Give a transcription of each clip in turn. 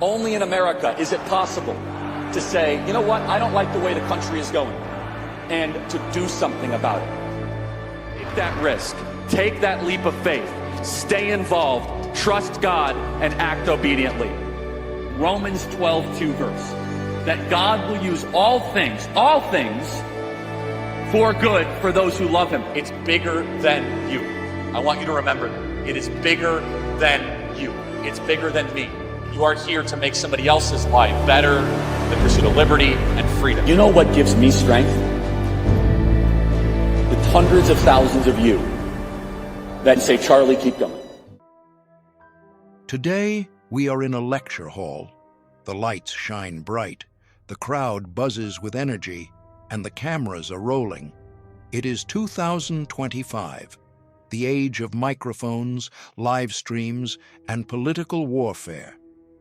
Only in America is it possible to say, you know what, I don't like the way the country is going, and to do something about it. Take that risk. Take that leap of faith. Stay involved. Trust God and act obediently. Romans 12:2 verse. That God will use all things for good for those who love him. It's bigger than you. I want you to remember that. It is bigger than you. It's bigger than me. You are here to make somebody else's life better, the pursuit of liberty and freedom. You know what gives me strength? The hundreds of thousands of you that say, Charlie, keep going. Today, we are in a lecture hall. The lights shine bright, the crowd buzzes with energy, and the cameras are rolling. It is 2025, the age of microphones, live streams, and political warfare.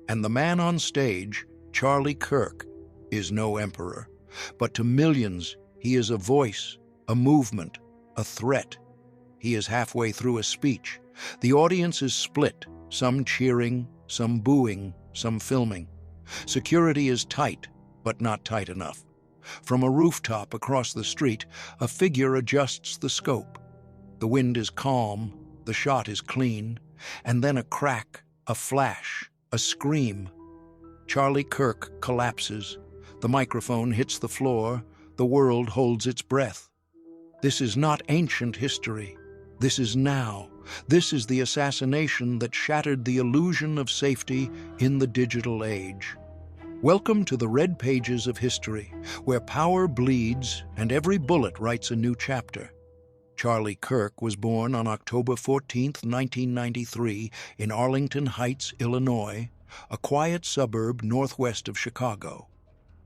And the man on stage, Charlie Kirk, is no emperor. But to millions, he is a voice, a movement, a threat. He is halfway through a speech. The audience is split, some cheering, some booing, some filming. Security is tight, but not tight enough. From a rooftop across the street, a figure adjusts the scope. The wind is calm, the shot is clean, and then a crack, a flash, a scream. Charlie Kirk collapses. The microphone hits the floor. The world holds its breath. This is not ancient history. This is now. This is the assassination that shattered the illusion of safety in the digital age. Welcome to the red pages of history, where power bleeds and every bullet writes a new chapter. Charlie Kirk was born on October 14, 1993, in Arlington Heights, Illinois, a quiet suburb northwest of Chicago.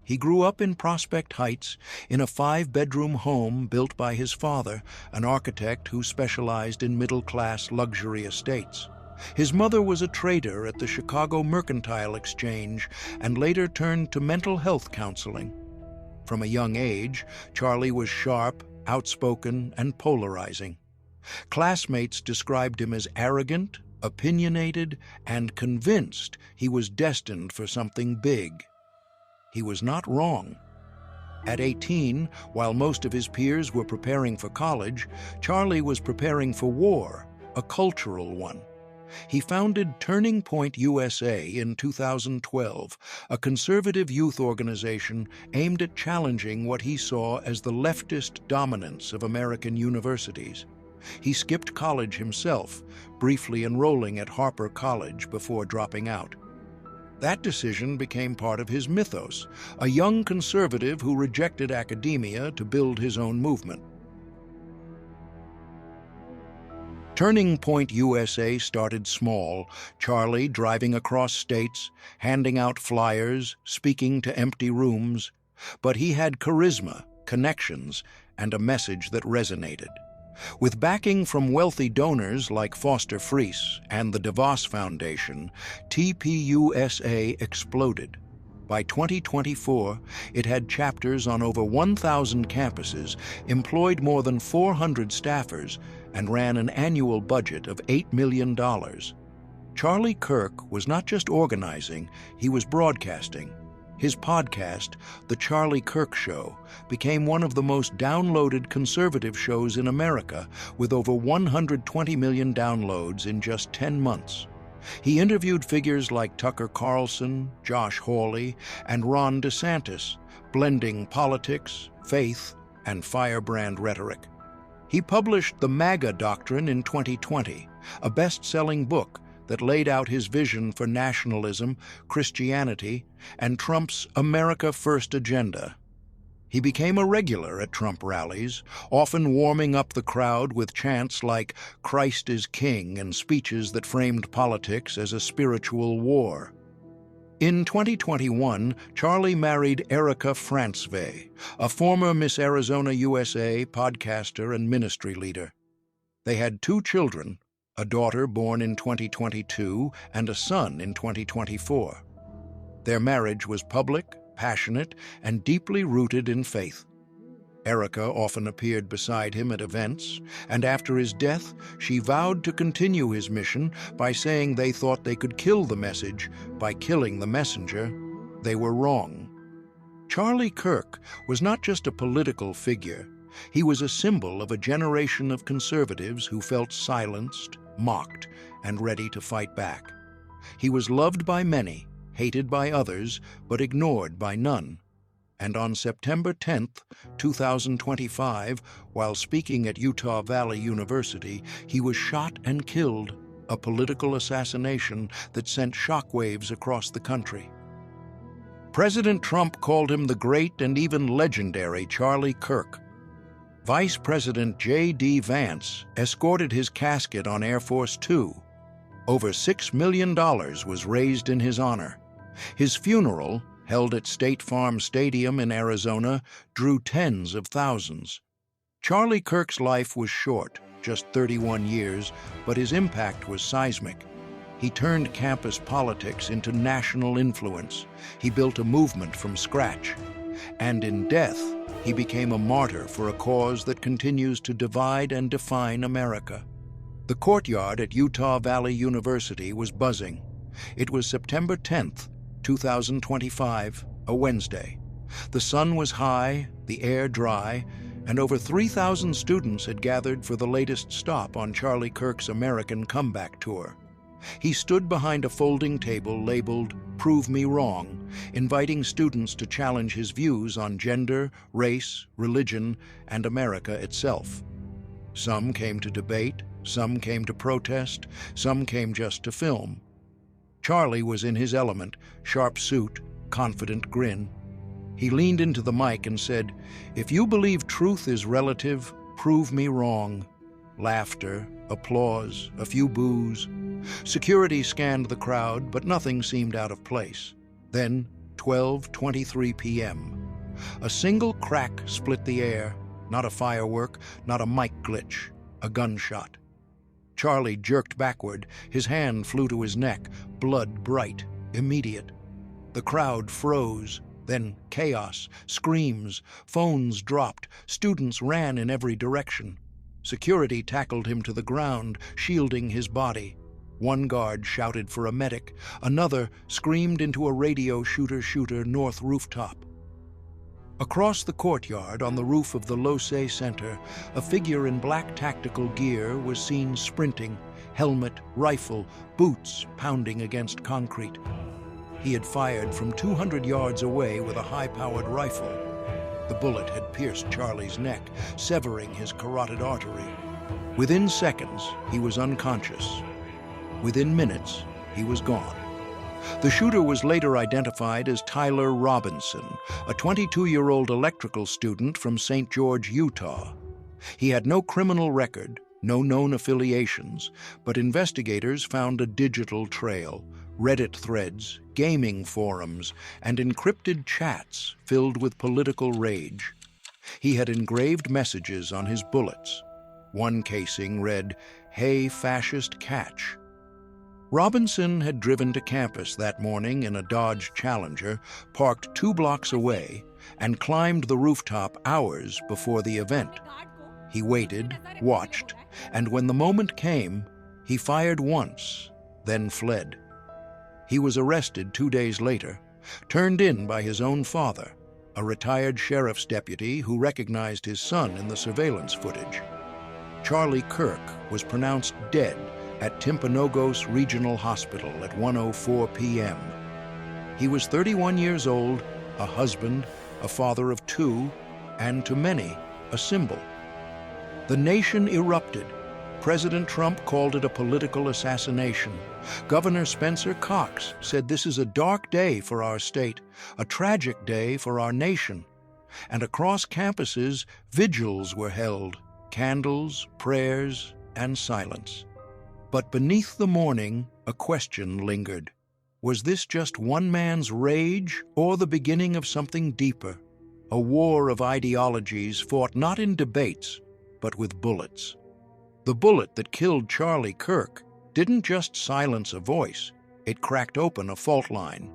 He grew up in Prospect Heights in a 5-bedroom home built by his father, an architect who specialized in middle-class luxury estates. His mother was a trader at the Chicago Mercantile Exchange and later turned to mental health counseling. From a young age, Charlie was sharp, outspoken, and polarizing. Classmates described him as arrogant, opinionated, and convinced he was destined for something big. He was not wrong. At 18, while most of his peers were preparing for college, Charlie was preparing for war, a cultural one. He founded Turning Point USA in 2012, a conservative youth organization aimed at challenging what he saw as the leftist dominance of American universities. He skipped college himself, briefly enrolling at Harper College before dropping out. That decision became part of his mythos, a young conservative who rejected academia to build his own movement. Turning Point USA started small, Charlie driving across states, handing out flyers, speaking to empty rooms. But he had charisma, connections, and a message that resonated. With backing from wealthy donors like Foster Friess and the DeVos Foundation, TPUSA exploded. By 2024, it had chapters on over 1,000 campuses, employed more than 400 staffers, and ran an annual budget of $8 million. Charlie Kirk was not just organizing, he was broadcasting. His podcast, The Charlie Kirk Show, became one of the most downloaded conservative shows in America, with over 120 million downloads in just 10 months. He interviewed figures like Tucker Carlson, Josh Hawley, and Ron DeSantis, blending politics, faith, and firebrand rhetoric. He published The MAGA Doctrine in 2020, a best-selling book that laid out his vision for nationalism, Christianity, and Trump's America First agenda. He became a regular at Trump rallies, often warming up the crowd with chants like "Christ is King" and speeches that framed politics as a spiritual war. In 2021, Charlie married Erica Francevey, a former Miss Arizona USA podcaster and ministry leader. They had 2 children, a daughter born in 2022 and a son in 2024. Their marriage was public, passionate, and deeply rooted in faith. Erica often appeared beside him at events, and after his death, she vowed to continue his mission by saying they thought they could kill the message by killing the messenger. They were wrong. Charlie Kirk was not just a political figure. He was a symbol of a generation of conservatives who felt silenced, mocked, and ready to fight back. He was loved by many, hated by others, but ignored by none. And on September 10th, 2025, while speaking at Utah Valley University, he was shot and killed, a political assassination that sent shockwaves across the country. President Trump called him the great and even legendary Charlie Kirk. Vice President J.D. Vance escorted his casket on Air Force Two. Over $6 million was raised in his honor. His funeral, held at State Farm Stadium in Arizona, drew tens of thousands. Charlie Kirk's life was short, just 31 years, but his impact was seismic. He turned campus politics into national influence. He built a movement from scratch. And in death, he became a martyr for a cause that continues to divide and define America. The courtyard at Utah Valley University was buzzing. It was September 10th, 2025, a Wednesday. The sun was high, the air dry, and over 3,000 students had gathered for the latest stop on Charlie Kirk's American comeback tour. He stood behind a folding table labeled "Prove Me Wrong," inviting students to challenge his views on gender, race, religion, and America itself. Some came to debate, some came to protest, some came just to film. Charlie was in his element, sharp suit, confident grin. He leaned into the mic and said, "If you believe truth is relative, prove me wrong." Laughter, applause, a few boos. Security scanned the crowd, but nothing seemed out of place. Then, 12:23 p.m. A single crack split the air, not a firework, not a mic glitch, a gunshot. Charlie jerked backward, his hand flew to his neck, blood bright, immediate. The crowd froze, then chaos, screams, phones dropped, students ran in every direction. Security tackled him to the ground, shielding his body. One guard shouted for a medic, another screamed into a radio shooter north rooftop. Across the courtyard on the roof of the Losay Center, a figure in black tactical gear was seen sprinting, helmet, rifle, boots pounding against concrete. He had fired from 200 yards away with a high-powered rifle. The bullet had pierced Charlie's neck, severing his carotid artery. Within seconds, he was unconscious. Within minutes, he was gone. The shooter was later identified as Tyler Robinson, a 22-year-old electrical student from St. George, Utah. He had no criminal record, no known affiliations, but investigators found a digital trail, Reddit threads, gaming forums, and encrypted chats filled with political rage. He had engraved messages on his bullets. One casing read, "Hey, fascist, catch." Robinson had driven to campus that morning in a Dodge Challenger, parked 2 blocks away, and climbed the rooftop hours before the event. He waited, watched, and when the moment came, he fired once, then fled. He was arrested 2 days later, turned in by his own father, a retired sheriff's deputy who recognized his son in the surveillance footage. Charlie Kirk was pronounced dead at Timpanogos Regional Hospital at 1:04 p.m. He was 31 years old, a husband, a father of 2, and to many, a symbol. The nation erupted. President Trump called it a political assassination. Governor Spencer Cox said this is a dark day for our state, a tragic day for our nation. And across campuses, vigils were held, candles, prayers, and silence. But beneath the mourning, a question lingered. Was this just one man's rage or the beginning of something deeper? A war of ideologies fought not in debates, but with bullets. The bullet that killed Charlie Kirk didn't just silence a voice, it cracked open a fault line.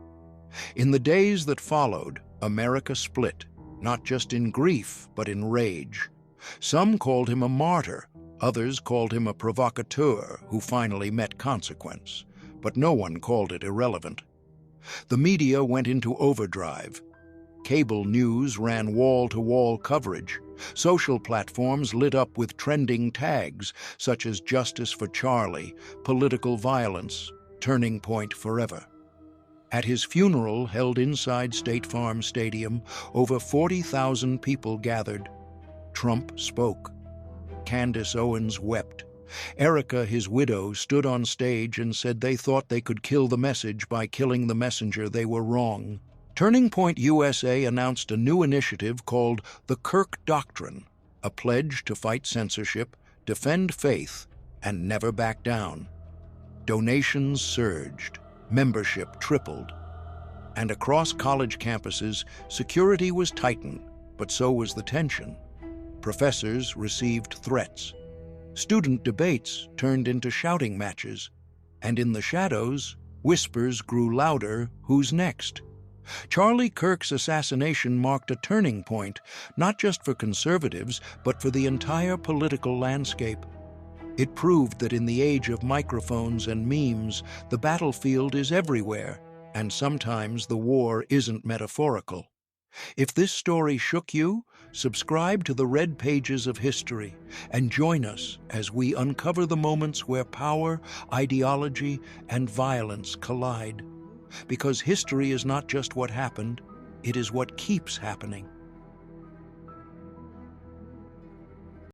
In the days that followed, America split. not just in grief, but in rage. Some called him a martyr, others called him a provocateur who finally met consequence, but no one called it irrelevant. The media went into overdrive. Cable news ran wall-to-wall coverage. Social platforms lit up with trending tags such as Justice for Charlie, Political Violence, Turning Point Forever. At his funeral, held inside State Farm Stadium, over 40,000 people gathered. Trump spoke. Candace Owens wept. Erica, his widow, stood on stage and said they thought they could kill the message by killing the messenger. They were wrong. Turning Point USA announced a new initiative called the Kirk Doctrine, a pledge to fight censorship, defend faith, and never back down. Donations surged. Membership tripled. And across college campuses, security was tightened, but so was the tension. Professors received threats. Student debates turned into shouting matches. And in the shadows, whispers grew louder, who's next? Charlie Kirk's assassination marked a turning point, not just for conservatives, but for the entire political landscape. It proved that in the age of microphones and memes, the battlefield is everywhere, and sometimes the war isn't metaphorical. If this story shook you, subscribe to the Red Pages of History and join us as we uncover the moments where power, ideology, and violence collide. Because history is not just what happened, it is what keeps happening.